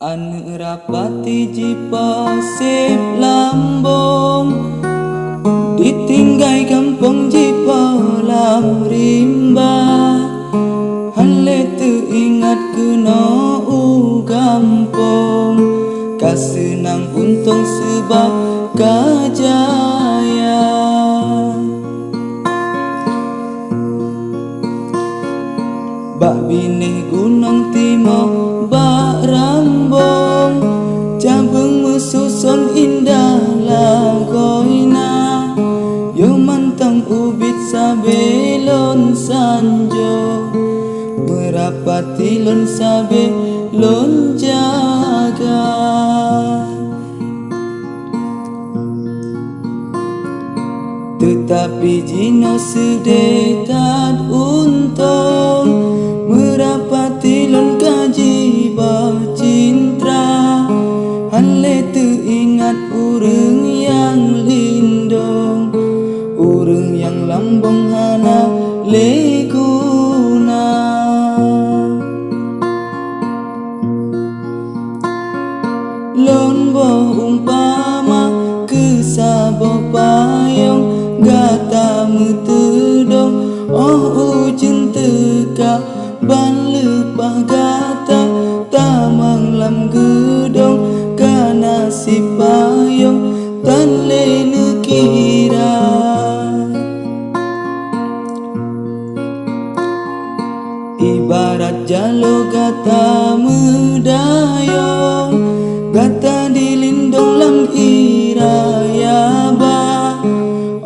Anu rapati jipa sip lambong, ditinggai kampung jipa lam rimba. Hale tu ingat kena u kampung, kasenang untung sebab kajaya. Bak binih gunung timur bak rambong, cabeng mususun indah lagoina. Yo mantang ubit sabelon sanjo, merapati lon sabelon jaga. Tetapi jino sedekat untung, merapati lon kaji cintra. Hale teringat urang yang lindung, urang yang lambung hana leguna. Lon boh umpama kesabo payung, gata metedong oh ujung teka. Ban lepah gata tamang lam gedong, kana si payung tan le nekira. Ibarat jalo gata medayong, gata dilindung lam iraya ba.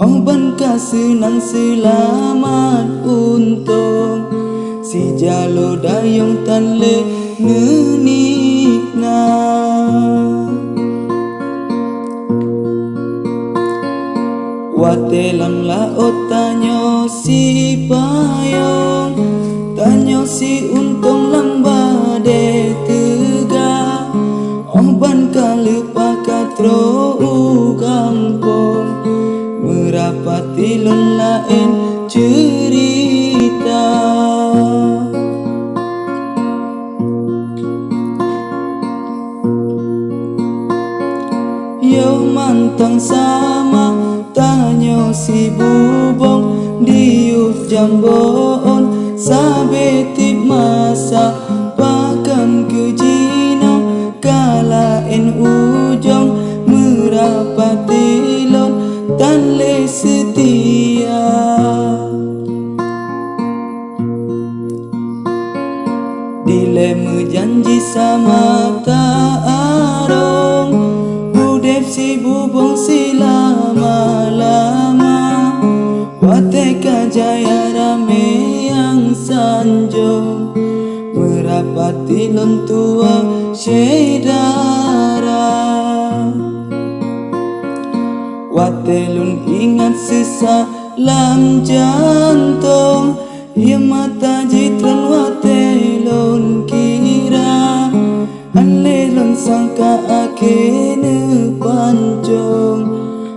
Oh ban kasenang selamat untung, si jalo dayung tan le nenikna. Watelam laut tanyo si payung, tanyo si untung lamba de tega. Oh ban kalepa katro u kampung, merapati lon lain cerita. Yo mantang sama tanyo si bubong, diup jambon sabetip masa pakan kejino. Kalain ujong merapati lon tan le setia. Dilema janji sama tak arong, udep si bubong si lama-lama. Wate kajaya rame yang sanjung, merapati lon tua syedara. Wate lun ingat sisa lam jantung, ia mata jitran wate lon kira. Hale lon sangka akene pancung,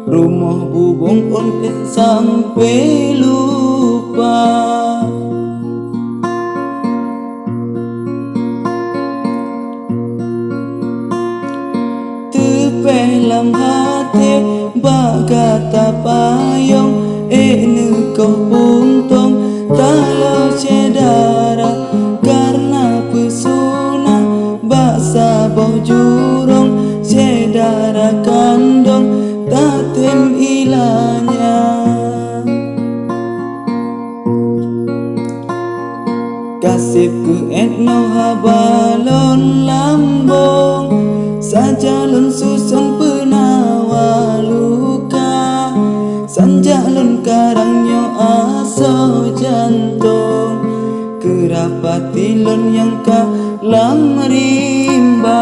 rumah bubong on sampai lupa. Tepeh lam hati bagata payung, ene kau untung talau cedara. Karena pesona baksa boh jurung, cedara kandung tatem ilanya. Kasih ke etno habalon lambong, sajalon susun penawa luka. Sanjalon karangnya aso jantung, kerapati lon yang kalam rimba.